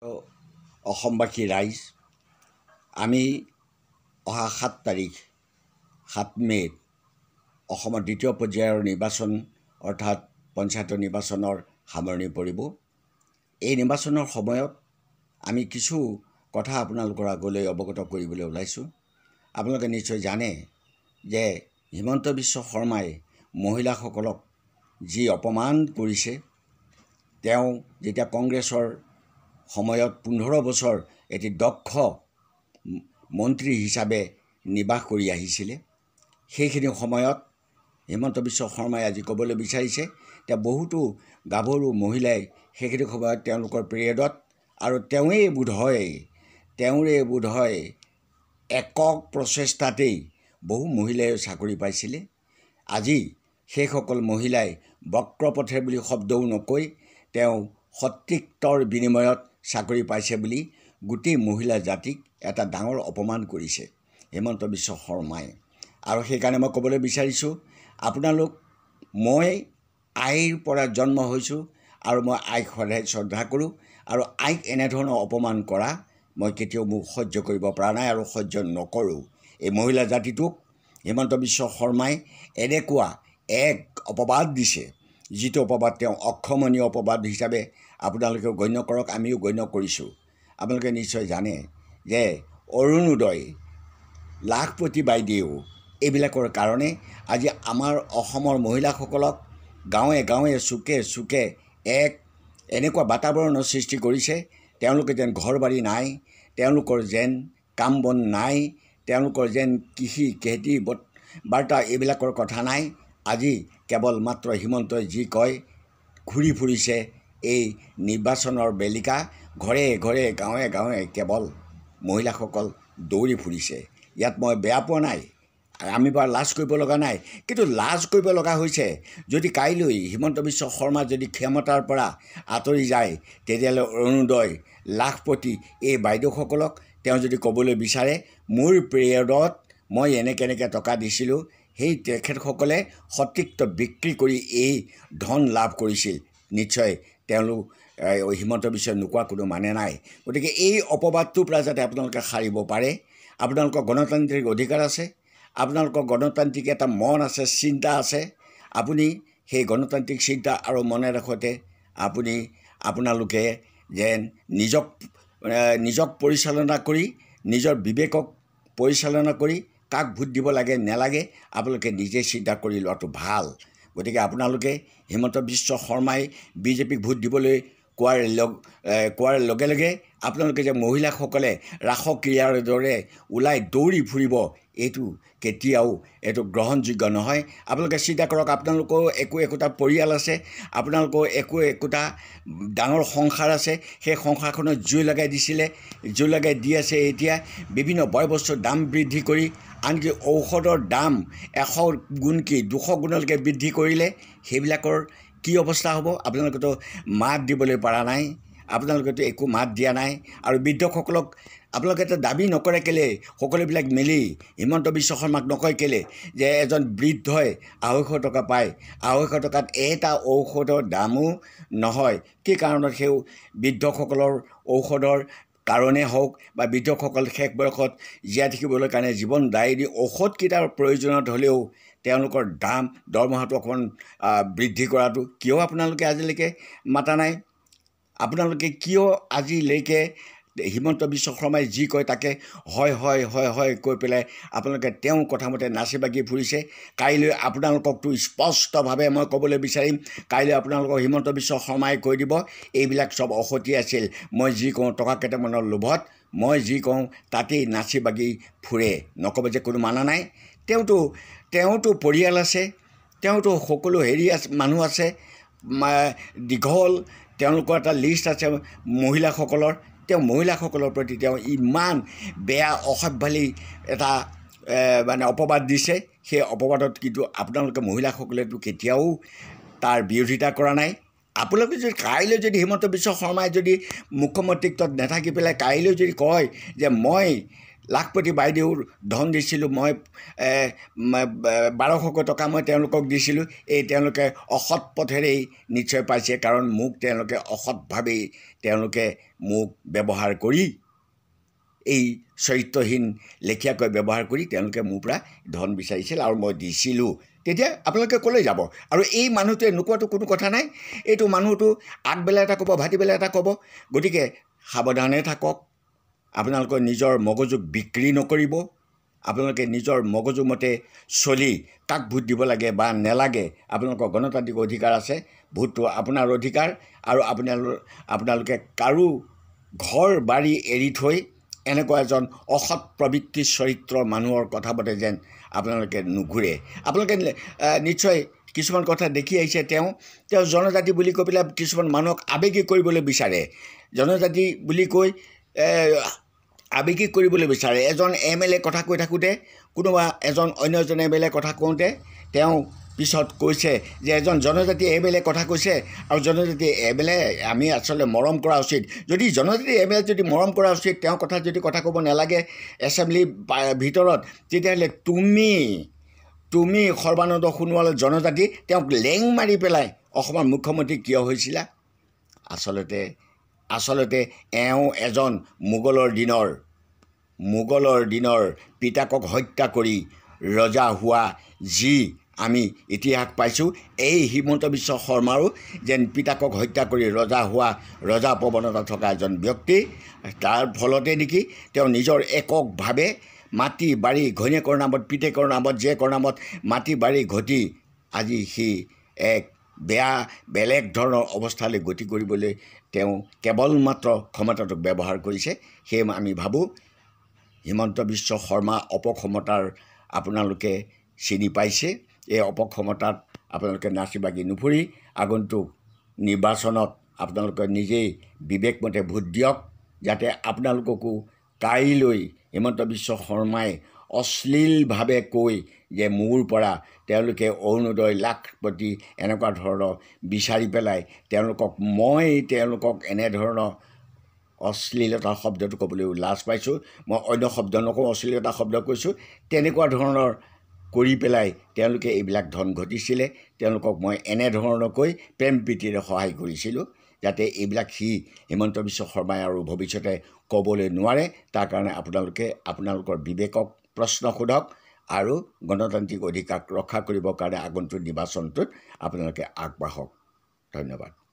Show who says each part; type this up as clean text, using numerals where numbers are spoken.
Speaker 1: অসমবাসী ৰাইজ, আমি অহা ৭ তাৰিখ ৭ মে'ত অসমৰ দ্বিতীয় পৰ্যায়ৰ নিৰ্বাচন অৰ্থাৎ পঞ্চায়তৰ নিৰ্বাচনৰ সামৰণি পৰিব। এই নিৰ্বাচনৰ সময়ত আমি কিছু কথা আপোনালোকৰ আগলৈ অৱগত কৰিবলৈ ওলাইছোঁ। আপোনালোকে নিশ্চয় জানে যে হিমন্ত বিশ্ব শৰ্মাই মহিলাসকলক যি অপমান কৰিছে, তেওঁ যেতিয়া কংগ্ৰেছৰ সময়ত 15 বছৰ এটি দক্ষ মন্ত্ৰী হিচাপে নিৰ্বাহ কৰি আহিছিলে, সেইখিনি সময়ত হিমন্ত বিশ্ব শৰ্মাই আজি ক'বলৈ বিচাৰিছে যে বহুতো গাভৰু মহিলাই সেইখিনি সময়ত তেওঁলোকৰ পিৰিয়ডত আৰু তেওঁৰে বোধহয় একক প্ৰচেষ্টাতেই বহু মহিলাই চাকৰি পাইছিলে। আজি সেইসকল মহিলাই বক্ৰপথে বুলি শব্দও নকৈ তেওঁ সতীত্বৰ বিনিময়ত চাকৰি পাইছে বুলি গোটেই মহিলা জাতিক এটা ডাঙৰ অপমান কৰিছে হিমন্ত বিশ্ব শৰ্মাই। আৰু সেইকাৰণে মই ক'বলৈ বিচাৰিছোঁ, মই আইৰ পৰা জন্ম হৈছোঁ আৰু মই আইক সদায় শ্ৰদ্ধা কৰোঁ, আৰু আইক এনেধৰণৰ অপমান কৰা মই কেতিয়াও মোক সহ্য কৰিব পৰা নাই আৰু সহ্য নকৰোঁ। এই মহিলা জাতিটোক হিমন্ত বিশ্ব শৰ্মাই এনেকুৱা এক অপবাদ দিছে, যিটো অপবাদ তেওঁ অক্ষমনীয় অপবাদ হিচাপে আপোনালোকেও গণ্য কৰক, আমিও গণ্য কৰিছোঁ। আপোনালোকে নিশ্চয় জানে যে অৰুণোদয়, লাখপতি বাইদেউ এইবিলাকৰ কাৰণে আজি আমাৰ অসমৰ মহিলাসকলক গাঁৱে গাঁৱে চুকে চুকে এক এনেকুৱা বাতাবৰণৰ সৃষ্টি কৰিছে, তেওঁলোকে যেন ঘৰ বাৰী নাই, তেওঁলোকৰ যেন কাম বন নাই, তেওঁলোকৰ যেন কৃষি খেতি বাৰ্তা এইবিলাকৰ কথা নাই। আজি কেৱল মাত্ৰ হিমন্তই যি কয়, ঘূৰি ফুৰিছে এই নিৰ্বাচনৰ বেলিকা, ঘৰে ঘৰে গাঁৱে গাঁৱে কেৱল মহিলাসকল দৌৰি ফুৰিছে। ইয়াত মই বেয়া পোৱা নাই, আমি বাৰু লাজ কৰিব লগা নাই, কিন্তু লাজ কৰিব লগা হৈছে যদি কাইলৈ হিমন্ত বিশ্ব শৰ্মা যদি ক্ষমতাৰ পৰা আঁতৰি যায়, তেতিয়াহ'লে অৰুণোদয়, লাখপতি এই বাইদেউসকলক তেওঁ যদি ক'বলৈ বিচাৰে মোৰ পিৰিয়ডত মই এনেকৈ টকা দিছিলোঁ, সেই তেখেতসকলে সতীত্ব বিক্ৰী কৰি এই ধন লাভ কৰিছিল, নিশ্চয় তেওঁলোক হিমন্ত বিশ্বই নোকোৱা কোনো মানে নাই। গতিকে এই অপবাদটোৰ পৰা যাতে আপোনালোকে সাৰিব পাৰে, আপোনালোকৰ গণতান্ত্ৰিক অধিকাৰ আছে, আপোনালোকৰ গণতান্ত্ৰিক এটা মন আছে, চিন্তা আছে। আপুনি সেই গণতান্ত্ৰিক চিন্তা আৰু মনেৰে সৈতে আপোনালোকে যেন নিজক পৰিচালনা কৰি, নিজৰ বিবেকক পৰিচালনা কৰি কাক ভোট দিব লাগে নেলাগে আপোনালোকে নিজে চিন্তা কৰি লোৱাটো ভাল। গতিকে আপোনালোকে হিমন্ত বিশ্ব শৰ্মাই বিজেপিক ভোট দিবলৈ কোৱাৰ লগে লগে আপোনালোকে যে মহিলাসকলে ৰাসক্ৰিয়াৰ দৰে ওলাই দৌৰি ফুৰিব, এইটো কেতিয়াও গ্ৰহণযোগ্য নহয়। আপোনালোকে চিন্তা কৰক, আপোনালোকৰ একোটা পৰিয়াল আছে, আপোনালোকৰ একোটা ডাঙৰ সংসাৰ আছে, সেই সংসাৰখনত জুই লগাই দি আছে। এতিয়া বিভিন্ন বয় বস্তুৰ দাম বৃদ্ধি কৰি, আনকি ঔষধৰ দাম 100 গুণ কি 200 গুণলৈকে বৃদ্ধি কৰিলে, সেইবিলাকৰ কি অৱস্থা হ'ব? আপোনালোকেতো মাত দিবলৈ পৰা নাই, আপোনালোকেতো একো মাত দিয়া নাই। আৰু বৃদ্ধসকলক আপোনালোকে এটা দাবী নকৰে কেলৈ? সকলোবিলাক মিলি হিমন্ত বিশ্ব শৰ্মাক নকয় কেলৈ যে এজন বৃদ্ধই 250 টকা পায়, 250 টকাত এটা ঔষধৰ দামো নহয়? কি কাৰণত সেই বৃদ্ধসকলৰ ঔষধৰ কাৰণে হওক বা বৃদ্ধসকল শেষ বয়সত জীয়াই থাকিবলৈ কাৰণে জীৱনদায়িনী ঔষধকেইটাৰ প্ৰয়োজনত হ'লেও তেওঁলোকৰ দৰমহাটো অকণমান বৃদ্ধি কৰাটো কিয় আপোনালোকে আজিলৈকে মাতা নাই? আপোনালোকে কিয় আজিলৈকে হিমন্ত বিশ্ব শৰ্মাই যি কয় তাকে হয় হয় হয় হয় কৈ পেলাই আপোনালোকে তেওঁ কথামতে নাচি বাগি ফুৰিছে? কাইলৈ আপোনালোককতো স্পষ্টভাৱে মই ক'বলৈ বিচাৰিম, কাইলৈ আপোনালোকক হিমন্ত বিশ্ব শৰ্মাই কৈ দিব এইবিলাক চব অসতি আছিল, মই যি কওঁ টকা কেইটামানৰ লোভত মই যি কওঁ তাতেই নাচি বাগি ফুৰে। নক'ব যে কোনো মানা নাই। তেওঁতো পৰিয়াল আছে, তেওঁতো সকলো মানুহ আছে, দীঘল তেওঁলোকৰ এটা লিষ্ট আছে মহিলাসকলৰ। মহিলাসকলৰ প্ৰতি তেওঁ ইমান বেয়া অসভ্যালী এটা অপবাদ দিছে, সেই অপবাদত কিন্তু আপোনালোকে মহিলাসকলেতো কেতিয়াও তাৰ বিৰোধিতা কৰা নাই। আপোনালোকে যদি কাইলৈ যদি হিমন্ত বিশ্ব শৰ্মাই যদি মুখ্যমন্ত্ৰীত্বত নাথাকি পেলাই কাইলৈ যদি কয় যে মই লাখপতি বাইদেউৰ ধন দিছিলোঁ মই 1200 টকা মই তেওঁলোকক দিছিলোঁ এই তেওঁলোকে অসৎ পথেৰেই নিশ্চয় পাইছে কাৰণ মোক তেওঁলোকে অসৎভাৱেই তেওঁলোকে মোক ব্যৱহাৰ কৰি এই চৰিত্ৰহীন লেখীয়াকৈ ব্যৱহাৰ কৰি তেওঁলোকে মোৰ পৰা ধন বিচাৰিছিল আৰু মই দিছিলোঁ তেতিয়া আপোনালোকে ক'লৈ যাব আৰু এই মানুহটোৱে নোকোৱাটো কোনো কথা নাই এইটো মানুহটো আগবেলা এটা ক'ব ভাটিবেলা এটা ক'ব গতিকে সাৱধানে থাকক আপোনালোকৰ নিজৰ মগজুক বিক্ৰী নকৰিব আপোনালোকে নিজৰ মগজু মতে চলি কাক ভোট দিব লাগে বা নেলাগে আপোনালোকৰ গণতান্ত্ৰিক অধিকাৰ আছে ভোটটো আপোনাৰ অধিকাৰ আৰু আপোনালোকে কাৰো ঘৰ বাৰী এৰি থৈ এনেকুৱা এজন অসৎ প্ৰবৃত্তিৰ চৰিত্ৰৰ মানুহৰ কথা পাতে যেন আপোনালোকে নুঘূৰে আপোনালোকে নিশ্চয় কিছুমান কথা দেখি আহিছে তেওঁ জনজাতি বুলি কৈ পেলাই কিছুমান মানুহক আৱেগিক কৰিবলৈ বিচাৰে জনজাতি বুলি কৈ আৱেগিক কৰিবলৈ বিচাৰে এজন MLA কথা কৈ থাকোঁতে কোনোবা অন্য এজন MLA কথা কওঁতে তেওঁ পিছত কৈছে যে এজন জনজাতি MLA কথা কৈছে আৰু জনজাতি MLA আমি আচলতে মৰম কৰা উচিত যদি জনজাতি MLA যদি মৰম কৰা উচিত তেওঁ কথা যদি কথা ক'ব নালাগে এছেম্বলি ভিতৰত তেতিয়াহ'লে তুমি সৰ্বানন্দ সোণোৱাল জনজাতি তেওঁক লেং মাৰি পেলাই অসমৰ মুখ্যমন্ত্ৰী কিয় হৈছিলা আচলতে এওঁ এজন মোগলৰ দিনৰ পিতাকক হত্যা কৰি ৰজা হোৱা যি আমি ইতিহাস পাইছোঁ এই হিমন্ত বিশ্ব শৰ্মাৰো যেন পিতাকক হত্যা কৰি ৰজা প্ৰৱণতা থকা এজন ব্যক্তি তাৰ ফলতে নেকি তেওঁ নিজৰ এককভাৱে মাটি বাৰী ঘৈণীয়েকৰ নামত পিতেকৰ নামত জীয়েকৰ নামত মাটি বাৰী ঘটি আজি সি এক বেলেগ ধৰণৰ অৱস্থালৈ গতি কৰিবলৈ তেওঁ কেৱল মাত্ৰ ক্ষমতাটোক ব্যৱহাৰ কৰিছে সেয়ে আমি ভাবোঁ হিমন্ত বিশ্ব শৰ্মা অপক্ষমতাৰ আপোনালোকে চিনি পাইছে এই অপক্ষমতাত আপোনালোকে নাচি বাগি নুফুৰি আগন্তুক নিৰ্বাচনত আপোনালোকে নিজেই বিবেকমতে ভোট দিয়ক যাতে আপোনালোককো কাইলৈ হিমন্ত বিশ্ব শৰ্মাই অশ্লীলভাৱে কৈ যে মোৰ পৰা তেওঁলোকে অৰুণোদয় লাখপতি এনেকুৱা ধৰণৰ বিচাৰি পেলাই তেওঁলোকক এনেধৰণৰ অশ্লীলতা শব্দটো ক'বলৈ লাজ পাইছোঁ মই অন্য শব্দ নকওঁ অশ্লীলতা শব্দ কৈছোঁ তেনেকুৱা ধৰণৰ কৰি পেলাই তেওঁলোকে এইবিলাক ধন ঘটিছিলে তেওঁলোকক মই এনেধৰণৰকৈ প্ৰেম প্ৰীতিৰে সহায় কৰিছিলোঁ যাতে এইবিলাক হিমন্ত বিশ্ব শৰ্মাই আৰু ভৱিষ্যতে ক'বলৈ নোৱাৰে তাৰ কাৰণে আপোনালোকৰ বিবেকক প্ৰশ্ন সোধক আৰু গণতান্ত্ৰিক অধিকাৰ ৰক্ষা কৰিবৰ কাৰণে আগন্তুক নিৰ্বাচনটোত আপোনালোকে আগবাঢ়ক ধন্যবাদ